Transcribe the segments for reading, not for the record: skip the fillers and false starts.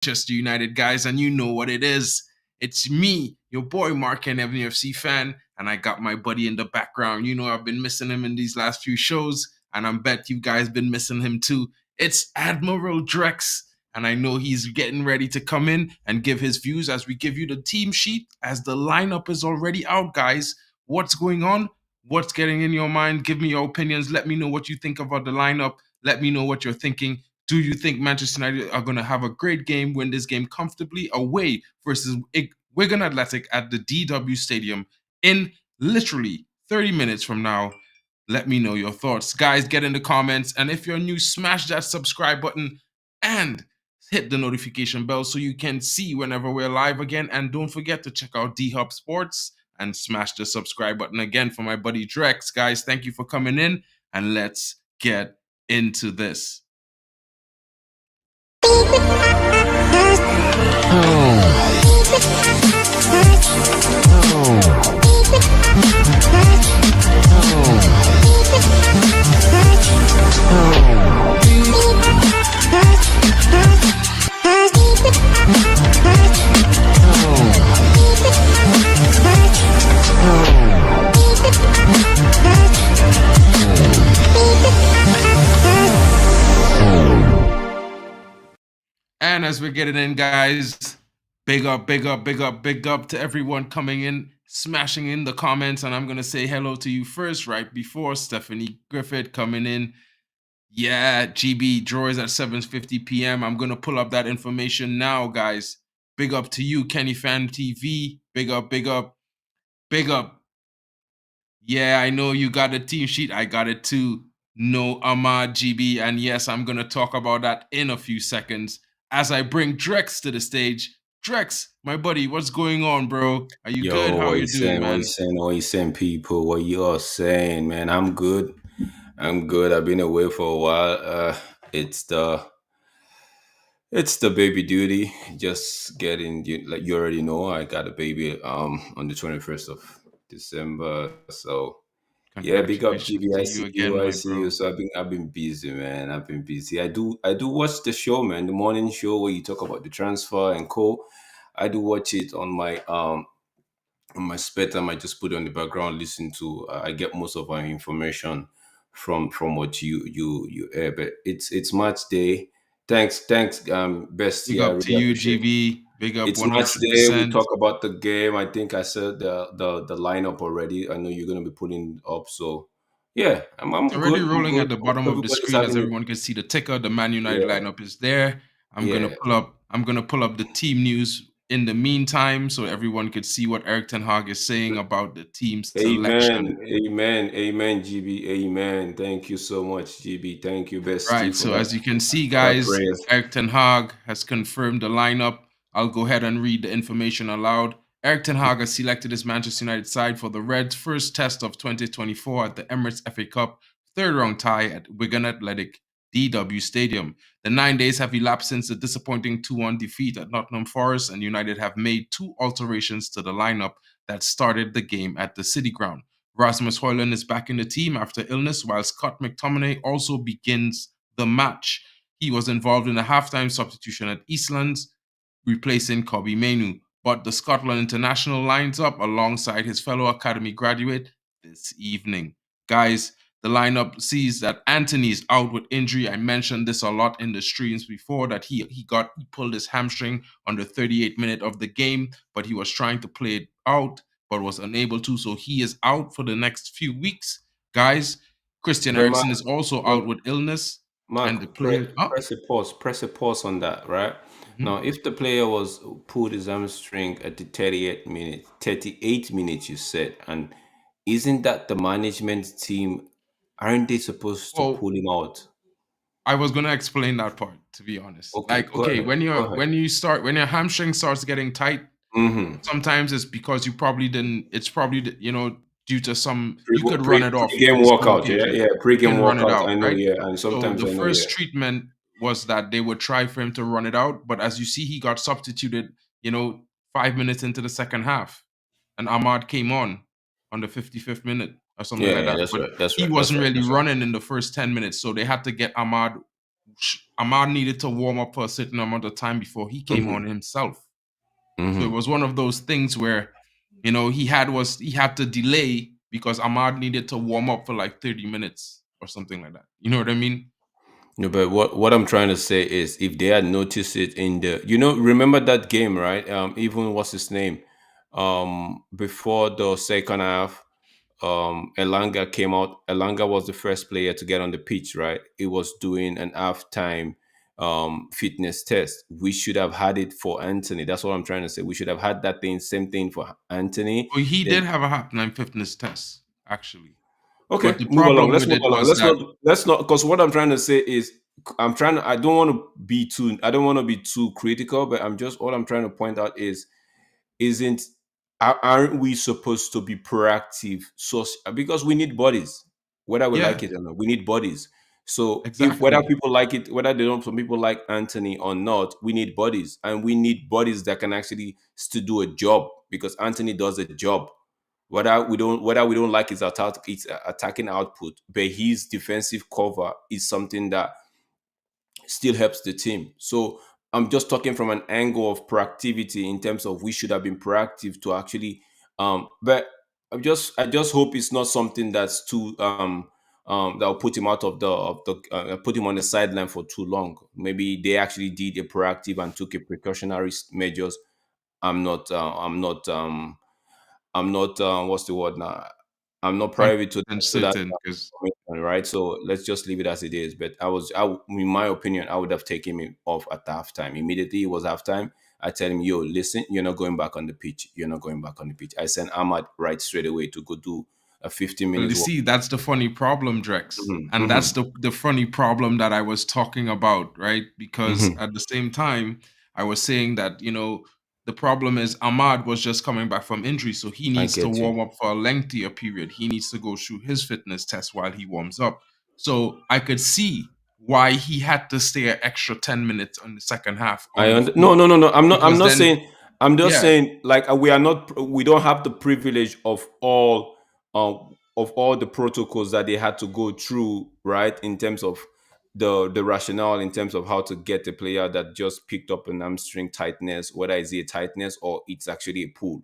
Manchester United, guys, and you know what it is. It's me, your boy MarkN MUFCFAN, and I got my buddy in the background. You know I've been missing him in these last few shows, and I bet you guys been missing him too. It's Admiral Drex, and I know he's getting ready to come in and give his views as we give you the team sheet, as the lineup is already out, guys. What's going on? What's getting in your mind? Give me your opinions. Let me know what you think about the lineup. Let me know what you're thinking. Do you think Manchester United are going to have a great game, win this game comfortably away versus Wigan Athletic at the DW Stadium in literally 30 minutes from now? Let me know your thoughts. Guys, get in the comments. And if you're new, smash that subscribe button and hit the notification bell so you can see whenever we're live again. And don't forget to check out D-Hub Sports and smash the subscribe button again for my buddy Drex. Guys, thank you for coming in, and let's get into this. And as we're getting in, guys, big up to everyone coming in, smashing in the comments. And I'm going to say hello to you first, right before Stephanie Griffith coming in. Yeah, GB draw is at 7:50 p.m. I'm going to pull up that information now, guys. Big up to you, Kenny Fan TV. Big up. Yeah, I know you got a team sheet. I got it too. No Ahmad, GB. And yes, I'm going to talk about that in a few seconds as I bring Drex to the stage. Drex, my buddy, what's going on, bro? Are you good? How are you doing, man? What you saying, people? What you all saying, man? I'm good. I've been away for a while. It's the baby duty. Just getting, like you already know, I got a baby on the 21st of December. So yeah, big up GB. I see you. So I've been busy, man. I've been busy. I do watch the show, man. The morning show where you talk about the transfer and co. I do watch it on my spare time. I just put it on the background, listen to. I get most of my information from what you air. But it's match day. Thanks. Best. Big up to you, GB. Big up. It's 100%. Match day. We talk about the game. I think I said the lineup already. I know you're gonna be putting up. So yeah, I'm already good. rolling at the bottom of the screen as everyone can see the ticker. The Man United lineup is there. I'm gonna pull up the team news in the meantime, so everyone could see what Erik ten Hag is saying about the team's selection. Amen, GB. Amen. Thank you so much, GB. Thank you, best. Right. So as you can see, guys, Erik ten Hag has confirmed the lineup. I'll go ahead and read the information aloud. Erik ten Hag has selected his Manchester United side for the Reds' first test of 2024 at the Emirates FA Cup third-round tie at Wigan Athletic DW Stadium. The 9 days have elapsed since the disappointing 2-1 defeat at Nottingham Forest, and United have made 2 alterations to the lineup that started the game at the City Ground. Rasmus Højlund is back in the team after illness, while Scott McTominay also begins the match. He was involved in a halftime substitution at Eastlands, replacing Kobbie Mainoo. But the Scotland international lines up alongside his fellow academy graduate this evening. Guys, the lineup sees that Anthony is out with injury. I mentioned this a lot in the streams before, that he pulled his hamstring on the 38th minute of the game, but he was trying to play it out, but was unable to. So he is out for the next few weeks. Guys, Christian Eriksen is also out with illness. Mark, and the player, press a pause on that, right? Now, if the player was pulled his hamstring at the 38th minute, you said, and isn't that the management team? Aren't they supposed to pull him out? I was gonna explain that part, to be honest. Okay, when your hamstring starts getting tight, sometimes it's because you probably didn't. It's probably due to some. You could run it off. Pre-game workout, pre-game workout. I know, right? Yeah, and sometimes so the first treatment was that they would try for him to run it out, but as you see, he got substituted. 5 minutes into the second half, and Ahmad came on the 55th minute or something like that. That's right. He wasn't really running in the first 10 minutes, so they had to get Ahmad Ahmad needed to warm up for a certain amount of time before he came on himself. So it was one of those things where, he had to delay because Ahmad needed to warm up for like 30 minutes or something like that. You know what I mean? No, but what I'm trying to say is, if they had noticed it in the, remember that game, right? Even what's his name? Before the second half, Elanga came out. Elanga was the first player to get on the pitch, right? It was doing an halftime fitness test. We should have had it for Anthony. That's what I'm trying to say. We should have had that same thing for Anthony. Well, he did have a halftime fitness test, actually. Okay, But the move along. problem Let's with move it along. was that Let's not, because what I'm trying to say is, I don't want to be too critical, but all I'm trying to point out is, aren't we supposed to be proactive? So, because we need bodies, whether we like it or not, we need bodies. So if whether exactly people like it, whether they don't, some people like Anthony or not, we need bodies, and we need bodies that can actually still do a job, because Anthony does a job. Whether we don't like his attacking output, but his defensive cover is something that still helps the team. So I'm just talking from an angle of proactivity, in terms of we should have been proactive to actually. But I just hope it's not something that's too that'll put him out of the put him on the sideline for too long. Maybe they actually did a proactive and took a precautionary measures. I'm not. I'm not. What's the word now? I'm not privy to 100% that certain because information, right? So let's just leave it as it is. But in my opinion, I would have taken him off at halftime. Immediately it was halftime, I tell him, "Yo, listen, you're not going back on the pitch. You're not going back on the pitch." I sent Ahmad right straight away to go do a 15 well, you minutes walk. see, that's the funny problem, Drex. And that's the funny problem that I was talking about, right? Because at the same time, I was saying that, the problem is Ahmad was just coming back from injury, so he I needs to get you. warm up for a lengthier period. He needs to go through his fitness test while he warms up. So I could see why he had to stay an extra 10 minutes on the second half on the No, field. no, no, no. I'm not. I'm Because not then, saying. I'm just yeah, saying, like, we are not. We don't have the privilege of all the protocols that they had to go through, right? In terms of the rationale, in terms of how to get a player that just picked up an hamstring tightness, whether it's a tightness or it's actually a pull,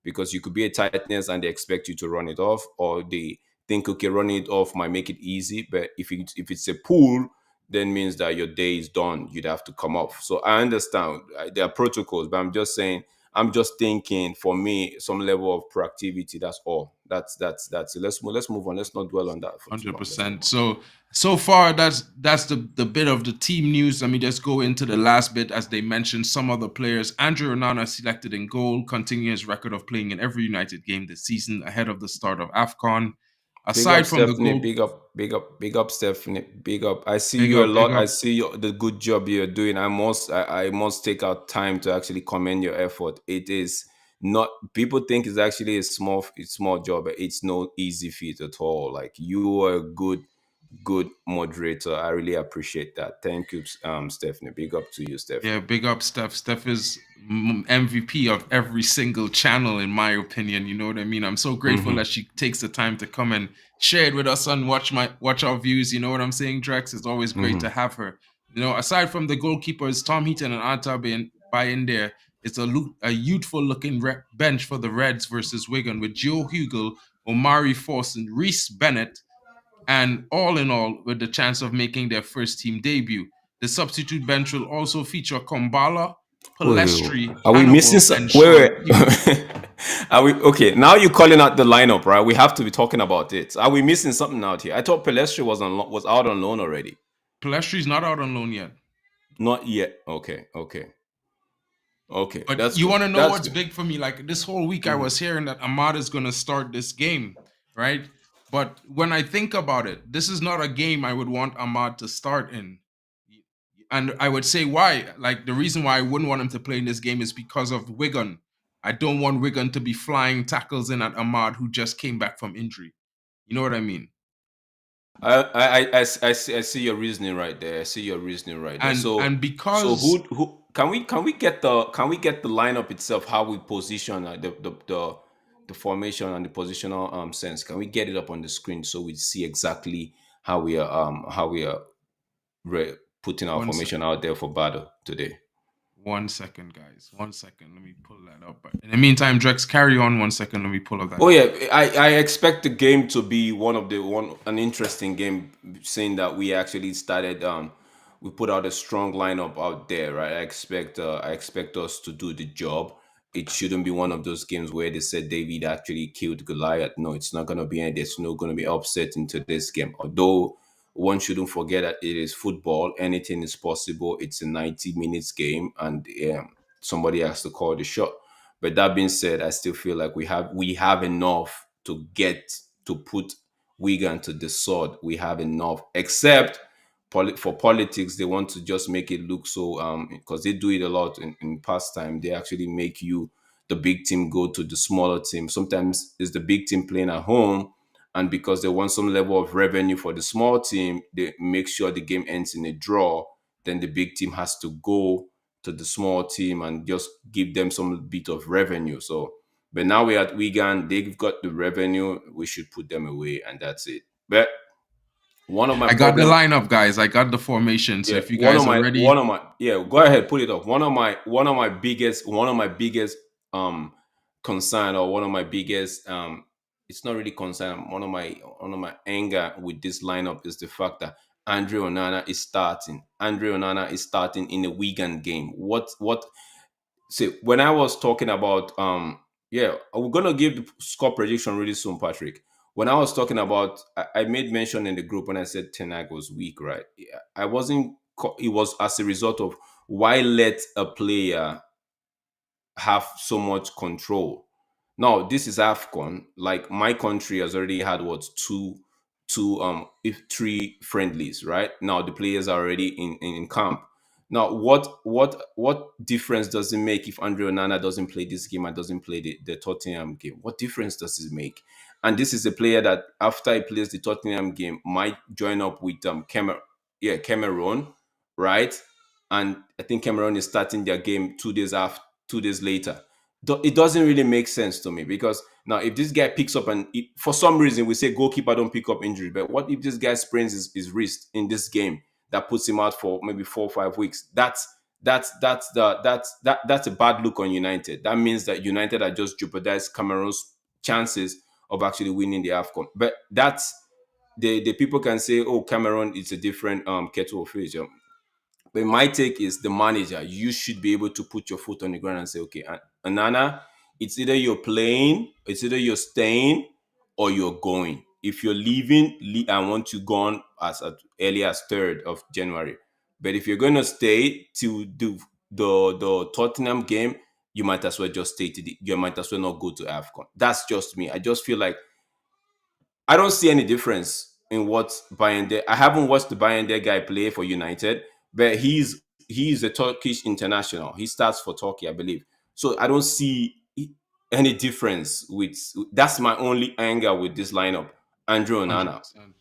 because you could be a tightness and they expect you to run it off, or they think, okay, running it off might make it easy, but if it's a pull, then means that your day is done. You'd have to come off. So I understand there are protocols, but I'm just saying, I'm just thinking, for me, some level of proactivity. That's all. That's it. Let's move on. Let's not dwell on that for too long. Let's move 100%. on. So far, that's the bit of the team news. Let me just go into the last bit. As they mentioned, some other players. Andrew Onana selected in goal, continuing his record of playing in every United game this season ahead of the start of AFCON. Big up, Aside from the Stephanie. goal, Big up, big up, big up, Stephanie. Big up. I see big you a up, big lot. I up. see the good job you're doing. I must take out time to actually commend your effort. It is not, people think it's actually a small job, but it's no easy feat at all. Like, you are a good moderator. I really appreciate that. Thank you, Stephanie. Big up to you, Yeah, Stephanie. big up Steph. Steph is MVP of every single channel, in my opinion. You know what I mean? I'm so grateful that she takes the time to come and share it with us and watch our views. You know what I'm saying, Drex? It's always great to have her. Aside from the goalkeepers, Tom Heaton and Anta by in there, it's a youthful looking bench for the Reds versus Wigan with Joe Hugel, Omari Forson, Reese Bennett, and all in all, with the chance of making their first team debut. The substitute bench will also feature Kombala, Wait, Palestri, are we missing Hannibal, some? and Sean Wait, Hewitt. wait. Are we okay? Now you're calling out the lineup, right? We have to be talking about it. Are we missing something out here? I thought Pelestri was out on loan already. Palestri's not out on loan yet. Not yet. Okay, okay, okay. But That's you good. want to know That's what's good. big for me? Like this whole week, I was hearing that Ahmad is going to start this game, right? But when I think about it, this is not a game I would want Ahmad to start in. And I would say why. Like the reason why I wouldn't want him to play in this game is because of Wigan. I don't want Wigan to be flying tackles in at Ahmad, who just came back from injury. You know what I mean? I see your reasoning right there. I see your reasoning right there. And So because who can we get the lineup itself? How we position the formation and the positional sense? Can we get it up on the screen so we see exactly how we are putting our formation out there for battle today. 1 second, guys. 1 second. Let me pull that up. In the meantime, Drex, carry on 1 second. Let me pull up that. Oh, yeah. I expect the game to be an interesting game, seeing that we actually started, we put out a strong lineup out there, right? I expect us to do the job. It shouldn't be one of those games where they said David actually killed Goliath. No, it's not going to be, and there's no going to be upset into this game. Although one shouldn't forget that it is football. Anything is possible. It's a 90 minutes game, and somebody has to call the shot. But that being said, I still feel like we have enough to put Wigan to the sword. We have enough, except for politics, they want to just make it look so because they do it a lot in past time. They actually make you, the big team, go to the smaller team. Sometimes it's the big team playing at home, and because they want some level of revenue for the small team, they make sure the game ends in a draw. Then the big team has to go to the small team and just give them some bit of revenue. So, but now we're at Wigan, they've got the revenue, we should put them away, and that's it. But I got the lineup, guys. I got the formation. So if you guys are ready, go ahead, put it up. One of my biggest concern, or one of my biggest it's not really concern. One of my anger with this lineup is the fact that Andre Onana is starting. Andre Onana is starting in a Wigan game. What? See, when I was talking about we're gonna give the score prediction really soon, Patrick. When I was talking about, I made mention in the group when I said Ten Hag was weak, right? I wasn't. It was as a result of why let a player have so much control. Now, this is AFCON. Like, my country has already had three friendlies, right? Now the players are already in camp. Now, what difference does it make if Andre Onana doesn't play this game and doesn't play the Tottenham game? What difference does it make? And this is a player that after he plays the Tottenham game might join up with Cameroon, right? And I think Cameroon is starting their game 2 days later. It doesn't really make sense to me, because now if this guy picks up and for some reason we say goalkeeper don't pick up injury, but what if this guy sprains his wrist in this game that puts him out for maybe 4 or 5 weeks? That's a bad look on United. That means that United are just jeopardized Cameroon's chances of actually winning the AFCON. But that's the people can say, oh, Cameroon is a different kettle of fish. But my take is, the manager, you should be able to put your foot on the ground and say, okay, Onana, it's either you're playing, it's either you're staying, or you're going. If you're leaving, I want you gone as early as 3rd of January. But if you're going to stay to do the Tottenham game, you might as well just stay you might as well not go to AFCON. That's just me. I just feel like I don't see any difference in what Bayern. I haven't watched the Bayern guy play for United, but he's a Turkish international. He starts for Turkey, I believe. So I don't see any difference with. That's my only anger with this lineup, Andre Onana.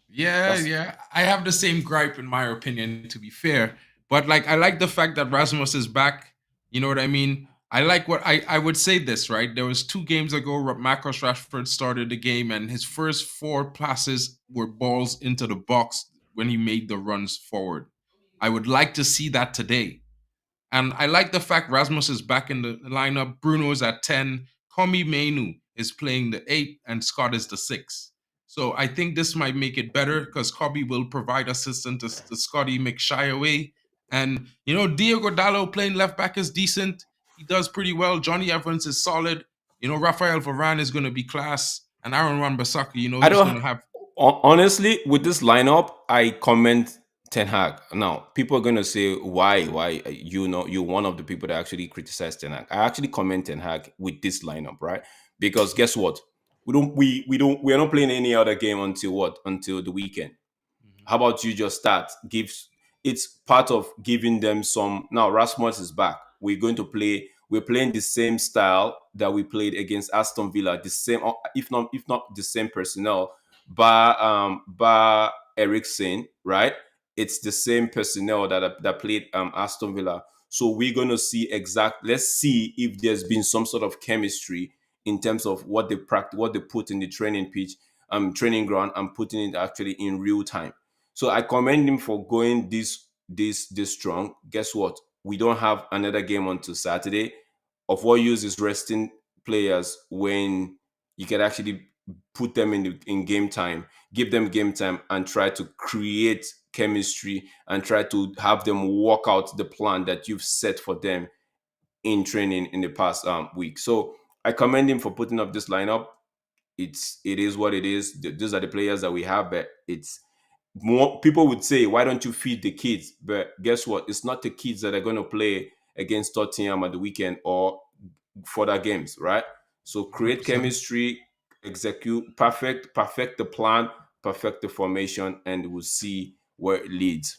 Yeah. I have the same gripe, in my opinion, to be fair. But like, I like the fact that Rasmus is back. You know what I mean? I like what I would say this, right? There was 2 games ago, Marcus Rashford started the game, and his first 4 passes were balls into the box when he made the runs forward. I would like to see that today. And I like the fact Rasmus is back in the lineup. Bruno's at 10. Komi Mainu is playing the 8, and Scott is the 6. So I think this might make it better, because Kobe will provide assistance to Scotty McShyaway. And, Diogo Dalot playing left back is decent. He does pretty well. Johnny Evans is solid. Rafael Varane is going to be class. And Aaron Wan-Bissaka, he's going to have... Honestly, with this lineup, I comment Ten Hag. Now, people are going to say, why? You're one of the people that actually criticize Ten Hag. I actually comment Ten Hag with this lineup, right? Because guess what? We are not playing any other game until what? Until the weekend. Mm-hmm. How about you just start? It's part of giving them some. Now, Rasmus is back. We're playing the same style that we played against Aston Villa, the same, if not the same personnel, bar Eriksen, right? It's the same personnel that played Aston Villa. So we're going to see let's see if there's been some sort of chemistry in terms of what they practice, what they put in the training pitch, training ground, and putting it actually in real time. So I commend him for going this this strong, guess what? We don't have another game until Saturday. Of what use is resting players when you can actually put them in game time, give them game time, and try to create chemistry and try to have them work out the plan that you've set for them in training in the past week. So I commend him for putting up this lineup. It is what it is. Those are the players that we have, but it's more people would say, why don't you feed the kids? But guess what? It's not the kids that are going to play against Tottenham at the weekend or further games, right? So create 100%. chemistry, execute, perfect the plan, perfect the formation, and we'll see where it leads.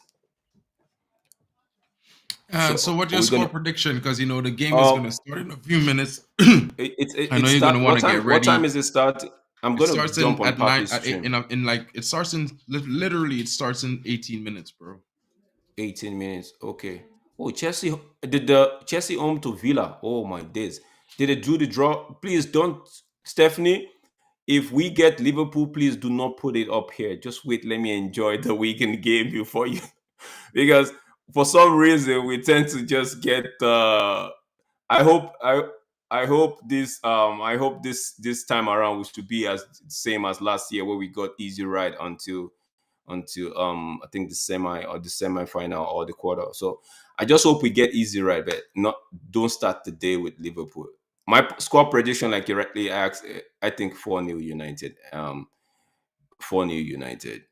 So what's your score prediction? Because you know the game is going to start in a few minutes. I know you're going to want to get ready. What time is it starting? I'm going to jump on Papi's stream. It starts in literally. It starts in 18 minutes, bro. 18 minutes. Okay. Oh, Chelsea did the Chelsea home to Villa. Oh my days. Did they do the draw? Please don't, Stephanie. If we get Liverpool, please do not put it up here. Just wait. Let me enjoy the weekend game before you, because for some reason we tend to just get. I hope this time around we should be as same as last year where we got easy ride until I think the semi-final or the quarter. So I just hope we get easy ride, but don't start the day with Liverpool. My score prediction, like you rightly asked, I think 4-0 United. 4-0 United.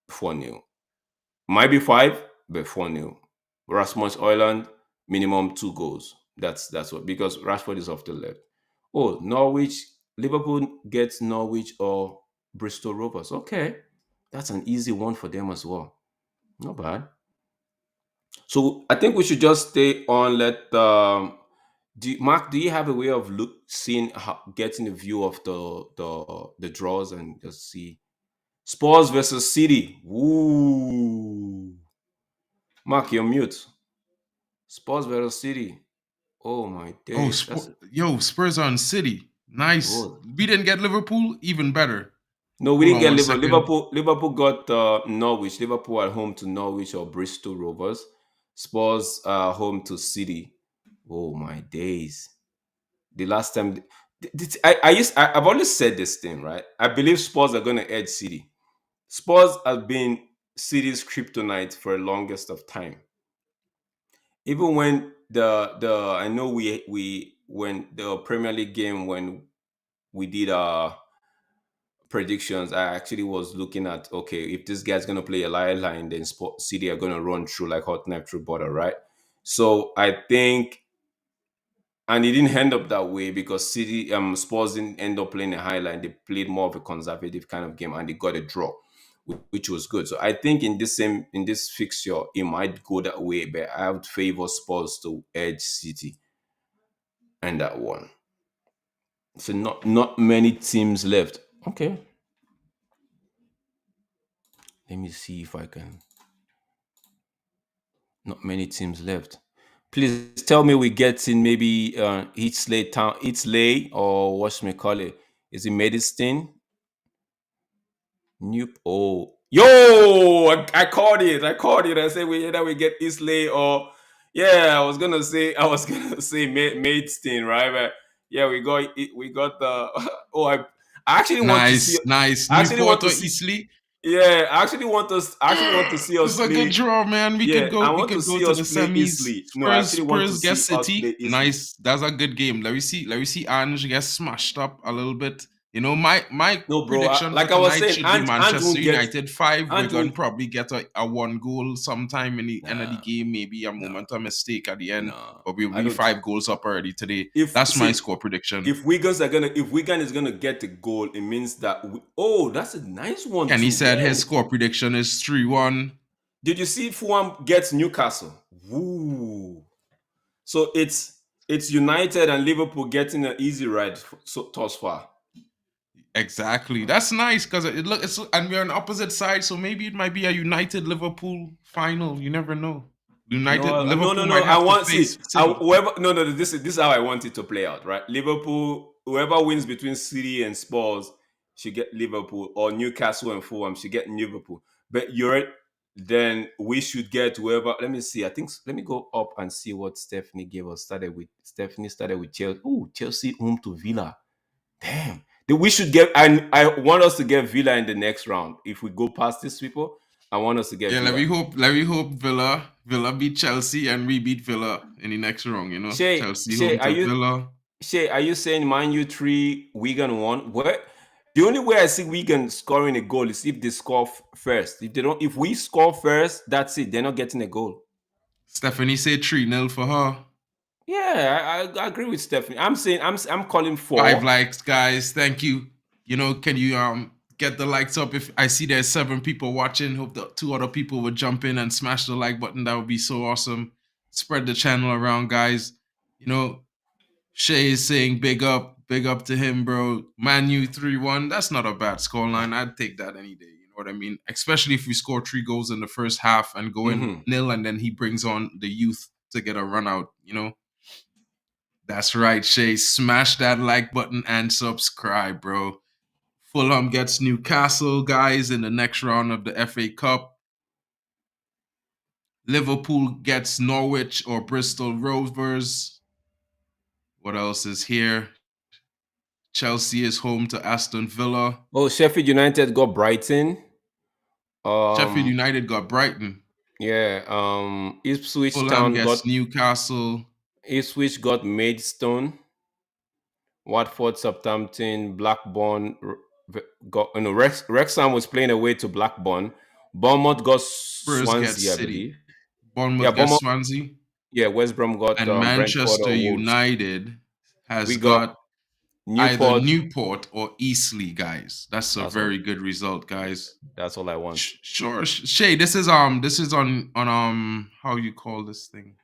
4-0. Might be 5, but 4-0. Rasmus Højlund, minimum 2 goals. That's what, because Rashford is off the left. Oh, Norwich. Liverpool gets Norwich or Bristol Rovers. Okay. That's an easy one for them as well. Not bad. So I think we should just stay on. Mark, do you have a way of getting a view of the draws and just see Spurs versus City? Ooh, Mark, you're mute. Spurs versus City. Oh my days. Spurs on City. Nice. Oh. We didn't get Liverpool. Even better. No, we didn't get Liverpool. Liverpool got Norwich. Liverpool at home to Norwich or Bristol Rovers. Spurs home to City. Oh my days! The last time, I've always said this thing, right? I believe Spurs are going to edge City. Spurs have been City's kryptonite for the longest of time. Even when I know we when the Premier League game when we did predictions, I actually was looking at, okay, if this guy's going to play a line, then City are going to run through like hot knife through butter, right? So I think, and it didn't end up that way because Spurs didn't end up playing a high line. They played more of a conservative kind of game and they got a draw, which was good. So I think in this fixture, it might go that way, but I would favor Spurs to edge City and that one. So not many teams left. Okay. Let me see if I can. Not many teams left. Please tell me we get in maybe Eastleigh or what's me call it? Is it Medicine? Oh, yo! I called it. I said either we get Eastleigh or I was gonna say Maidstone, right? But yeah, we got the. Oh, I actually want to see. Nice. Newport or Eastleigh. Yeah, I actually want to see us. It's a good draw, man. We could go. I want to see us to the semis. Spurs get City. Nice. That's a good game. Let me see. Ange get smashed up a little bit. You know, my prediction like I was saying, should be Manchester United 5. We're gonna probably get a 1 goal sometime in the end of the game. Maybe a momentum mistake at the end, but we'll be 5 goals up already today. That's my score prediction. If Wigan is gonna get the goal, it means that that's a nice one. And he said his score prediction is 3-1. Did you see Fulham gets Newcastle? Woo! So it's United and Liverpool getting an easy ride thus far. Exactly. That's nice because and we're on opposite sides, so maybe it might be a United Liverpool final. You never know. Liverpool. No. I want whoever. This is how I want it to play out, right? Liverpool, whoever wins between City and Spurs should get Liverpool, or Newcastle and Fulham should get Liverpool. But then we should get whoever. Let me see. I think let me go up and see what Stephanie gave us. Stephanie started with Chelsea. Oh, Chelsea home to Villa. Damn. We should get. I want us to get Villa in the next round. If we go past these people, I want us to get Villa. Let me hope Villa beat Chelsea and we beat Villa in the next round. You know, Chelsea home to Villa. Shay, are you saying Man U 3, Wigan 1? What? The only way I see Wigan scoring a goal is if they score first. If we score first, that's it. They're not getting a goal. Stephanie said 3-0 for her. Yeah, I agree with Stephanie. I'm calling 4. 5 likes, guys. Thank you. You know, can you get the likes up? If I see there's 7 people watching, hope the 2 other people would jump in and smash the like button. That would be so awesome. Spread the channel around, guys. You know, Shay is saying big up to him, bro. Man U 3-1. That's not a bad scoreline. I'd take that any day. You know what I mean? Especially if we score 3 goals in the first half and go in nil, and then he brings on the youth to get a run out. You know. That's right, Shay. Smash that like button and subscribe, bro. Fulham gets Newcastle, guys, in the next round of the FA Cup. Liverpool gets Norwich or Bristol Rovers. What else is here? Chelsea is home to Aston Villa. Oh, Sheffield United got Brighton. Sheffield United got Brighton. Yeah. Ipswich Fulham Town gets Newcastle. Ipswich got Maidstone. Watford, Southampton, Blackburn got. Wrexham was playing away to Blackburn. Bournemouth got Swansea, I believe. Bournemouth got Swansea. Yeah, West Brom got and Manchester United has got either Newport or Eastleigh, guys. That's a very good result, guys. That's all I want. Sure, Shay. This is on how you call this thing?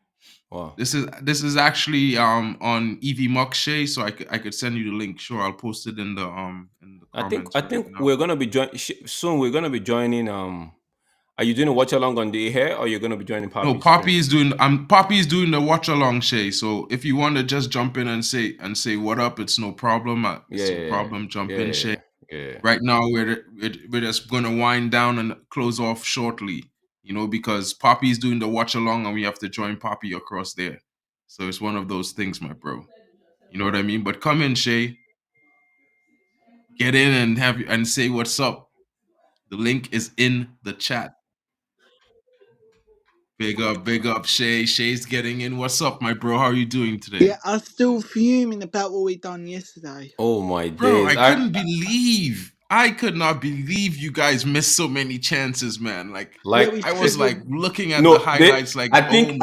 Wow. This is actually on EV Muck, Shay. So I could send you the link. Sure, I'll post it in the comments. I think we're gonna be soon. We're gonna be joining. Are you doing a watch along on the hair, or you're gonna be joining Poppy? No, Poppy is doing. Poppy is doing the watch along, Shay. So if you want to just jump in and say what up, it's no problem. It's no problem. Jump in, Shay. Yeah. Right now we're just gonna wind down and close off shortly. You know, because Poppy is doing the watch along, and we have to join Poppy across there. So it's one of those things, my bro. You know what I mean? But come in, Shay. Get in and say what's up. The link is in the chat. Big up, Shay. Shay's getting in. What's up, my bro? How are you doing today? Yeah, I'm still fuming about what we done yesterday. Oh my bro, days! I could not believe you guys missed so many chances, man. Like I was like looking at the highlights. I think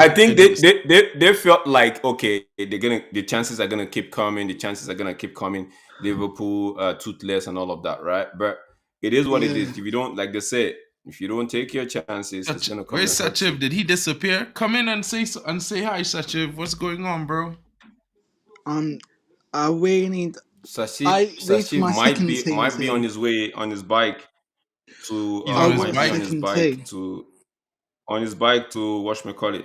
they felt like, okay, the chances are gonna keep coming. The chances are gonna keep coming. Liverpool, toothless, and all of that, right? But it is what it is. If you don't, like they say, if you don't take your chances, it's gonna come. Where's Sachiv? Did he disappear? Come in and say hi, Sachiv. What's going on, bro? I really need. Sachiv might be on his way on his bike to on his bike to whatchamacallit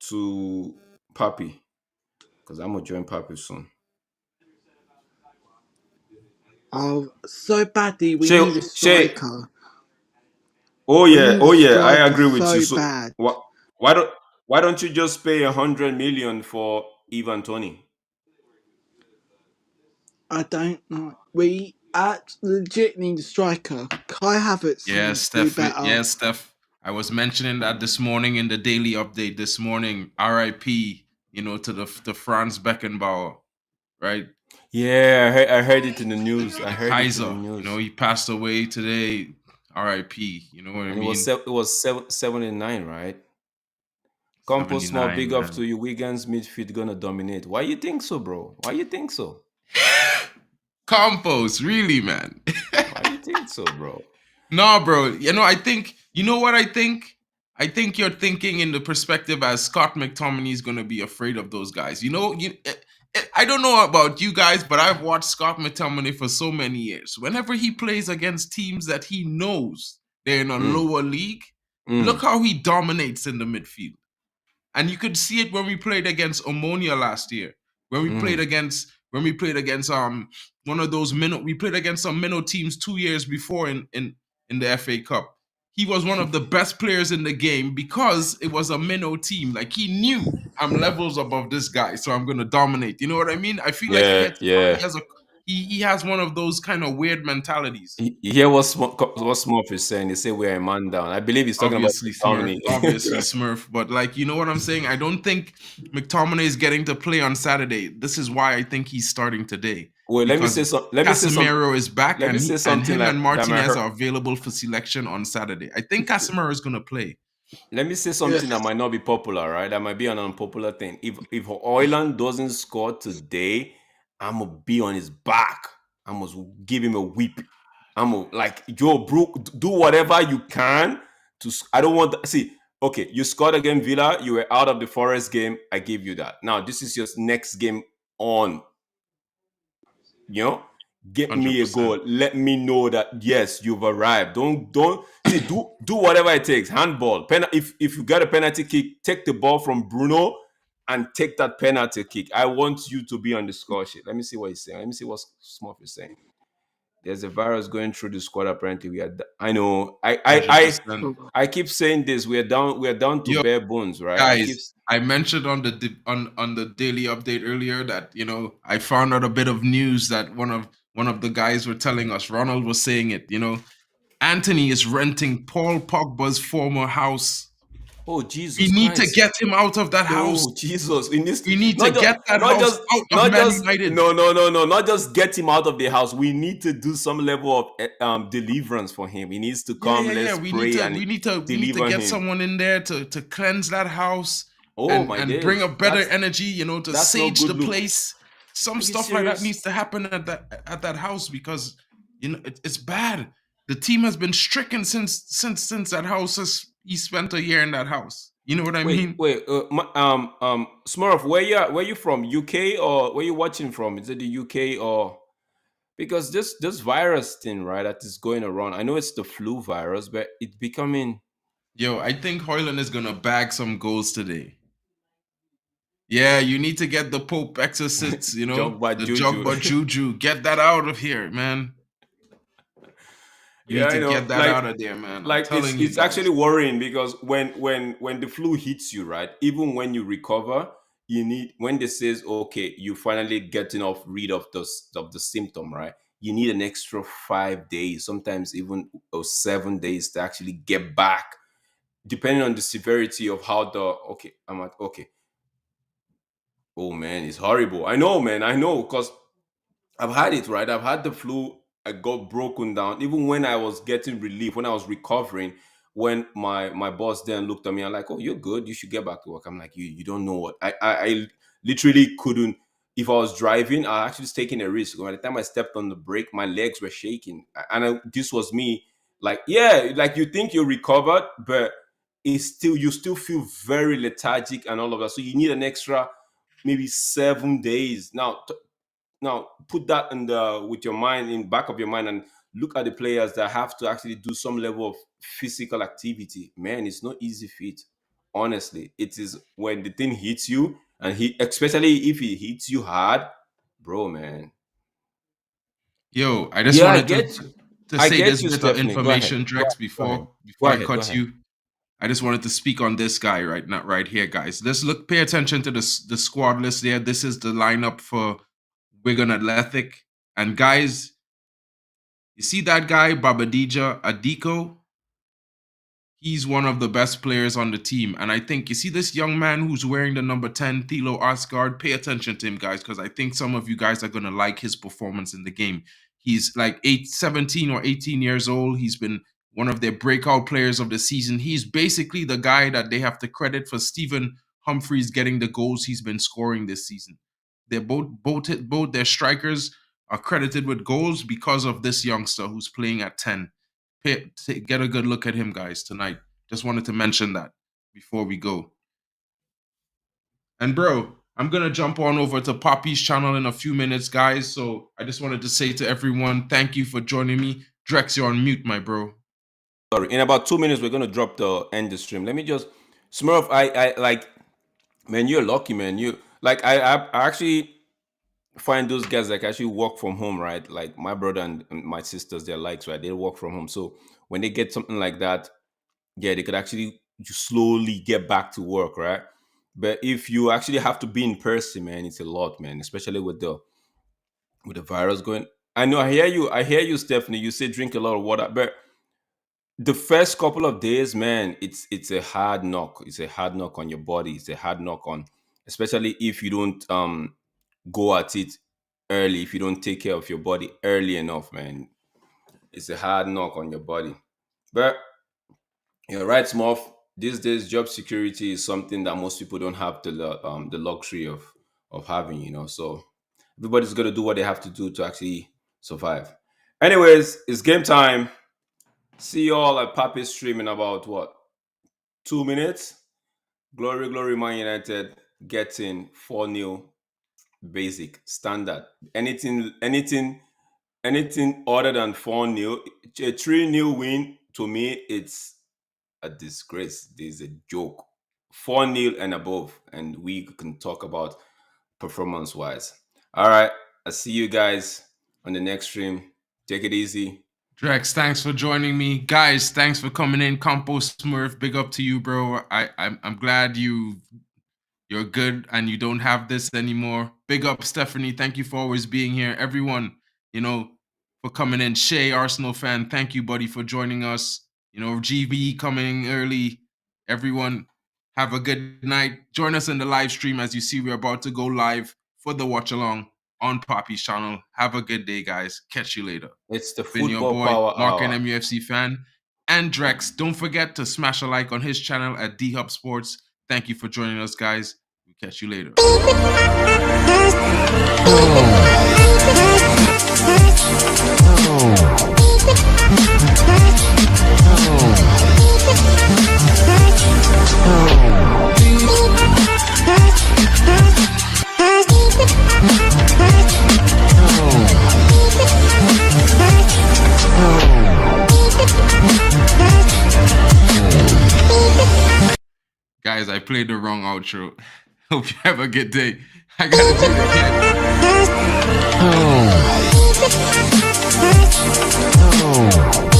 to Papi, because I'm gonna join Papi soon. Oh, so badly we need a striker. Oh yeah, I agree with you. So bad. Why don't you just pay 100 million for Ivan Toney? I don't know. We legit need a striker. Kai Havertz. Yeah, Steph. Yeah, Steph. I was mentioning that this morning in the daily update this morning. R.I.P. You know, to the Franz Beckenbauer, right? Yeah, I heard it in the news. I heard Kaiser, it in the news. You know, he passed away today. R.I.P. You know what I mean? It was 79, right? Compost small, big up to you. Wigan's midfield gonna dominate. Why you think so, bro? Why you think so? Compost, really, man? Why you think so, bro? No, bro. You know, I think. You know what I think? I think you're thinking in the perspective as Scott McTominay is gonna be afraid of those guys. You know, I don't know about you guys, but I've watched Scott McTominay for so many years. Whenever he plays against teams that he knows they're in a lower league, look how he dominates in the midfield. And you could see it when we played against Omonia last year. When we played against one of those we played against some minnow teams 2 years before in the FA Cup. he was one of the best players in the game because it was a minnow team. Like he knew I'm levels above this guy, so I'm gonna dominate. You know what I mean? I feel like he has one of those kind of weird mentalities. You hear what Smurf is saying? They say we're a man down. I believe he's talking obviously about Smurf, obviously Smurf, but like, you know what I'm saying? I don't think McTominay is getting to play on Saturday. This is why I think he's starting today. Well, let me say something. Casemiro is back, and him like and Martinez are available for selection on Saturday. I think Casemiro is going to play. Let me say something that might not be popular, right? That might be an unpopular thing. If Højlund doesn't score today, I'm gonna be on his back. I must give him a whip. I'm gonna like, Joe, bro, do whatever you can to. I don't want to see. Okay, you scored against Villa. You were out of the Forest game. I give you that. Now this is your next game on. You know, get 100%. Me a goal. Let me know that yes, you've arrived. Don't see. Do whatever it takes. Handball. If you got a penalty kick, take the ball from Bruno and take that penalty kick. I want you to be on the score sheet. Let me see what he's saying. Let me see what Smurf is saying. There's a virus going through the squad. Apparently, we are. I know. I keep saying this. We're down to bare bones, right? Guys, I mentioned on the daily update earlier that, you know, I found out a bit of news that one of the guys were telling us. Ronald was saying it. You know, Anthony is renting Paul Pogba's former house. Oh Jesus! We need to get him out of that house. Oh Jesus! We need to get that house out of Man United. No! Not just get him out of the house. We need to do some level of deliverance for him. He needs to come. Let's pray. We need to get someone in there to cleanse that house. And bring a better energy. You know, to sage the place. Some stuff like that needs to happen at that house, because you know it's bad. The team has been stricken since that house he spent a year in that house. You know what I mean? Wait, Smurf, where you from? UK, or where you watching from? Is it the UK or? Because this virus thing, right, that is going around. I know it's the flu virus, but it's becoming. Yo, I think Højlund is gonna bag some goals today. Yeah, you need to get the Pope exorcists, you know, Jogba Juju. Get that out of here, man. You need to get that out of there, man. Like it's actually worrying, because when the flu hits you, right, even when you recover, you need, when they says, okay, you finally getting rid of the symptom, right, you need an extra 5 days, sometimes even 7 days to actually get back, depending on the severity of how okay. Oh man, it's horrible. I know, man. I know, because I've had it, right? I've had the flu. I got broken down. Even when I was getting relief, when I was recovering, when my boss then looked at me, I'm like, oh, you're good. You should get back to work. I'm like, you don't know what. I literally couldn't. If I was driving, I actually was taking a risk. By the time I stepped on the brake, my legs were shaking. And this was me. Like, yeah, like you think you're recovered, but you still feel very lethargic and all of that. So you need an extra maybe 7 days. Now put that in with your mind, in back of your mind, and look at the players that have to actually do some level of physical activity. Man, it's not easy feat. Honestly, it is when the thing hits you, and especially if it hits you hard, bro, man. Yo, I just wanted to say this bit of information, Drex, before I cut you. I just wanted to speak on this guy right here, guys. Let's pay attention to the squad list there. This is the lineup for Wigan Athletic. And guys, you see that guy, Babadija Adiko? He's one of the best players on the team. And I think, you see this young man who's wearing the number 10, Thilo Asgard? Pay attention to him, guys, because I think some of you guys are going to like his performance in the game. He's like 17 or 18 years old. He's been one of their breakout players of the season. He's basically the guy that they have to credit for Stephen Humphries getting the goals he's been scoring this season. They're both their strikers are credited with goals because of this youngster who's playing at 10. Get a good look at him, guys, tonight. Just wanted to mention that before we go. And bro, I'm going to jump on over to Poppy's channel in a few minutes, guys. So I just wanted to say to everyone, thank you for joining me. Drex, you're on mute, my bro. Sorry, in about 2 minutes, we're going to drop the end the stream. Let me just, Smurf, I like, man, you're lucky, man. You like, I actually find those guys that actually work from home, right? Like my brother and my sisters, they're likes, right? They work from home. So when they get something like that, yeah, they could actually slowly get back to work, right? But if you actually have to be in person, man, it's a lot, man, especially with the virus going. I know, I hear you, Stephanie. You say drink a lot of water, but the first couple of days, man, it's a hard knock. It's a hard knock on your body. It's a hard knock on, especially if you don't go at it early. If you don't take care of your body early enough, man, it's a hard knock on your body. But you're right, Smurf. These days, job security is something that most people don't have the luxury of having. You know, so everybody's gonna do what they have to do to actually survive. Anyways, it's game time. See you all at Papi's stream in about what, 2 minutes? Glory, glory, Man United getting 4-0 basic standard. Anything other than 4-0, a 3-0 win, to me, it's a disgrace. This is a joke. 4-0 and above, and we can talk about performance wise. All right, I'll see you guys on the next stream. Take it easy. Drex, thanks for joining me. Guys, thanks for coming in. Compost Smurf, big up to you, bro. I'm glad you're good and you don't have this anymore. Big up, Stephanie. Thank you for always being here. Everyone, for coming in. Shay, Arsenal fan, thank you, buddy, for joining us. GB coming early. Everyone, have a good night. Join us in the live stream. As you see, we're about to go live for the watch along on Poppy's channel. Have a good day, guys. Catch you later. It's the Been your football boy, power MarkN hour. MUFCFAN, and Drex. Don't forget to smash a like on his channel at DHub Sports. Thank you for joining us, guys. We'll catch you later. Guys, I played the wrong outro. Hope you have a good day. I gotta do it again.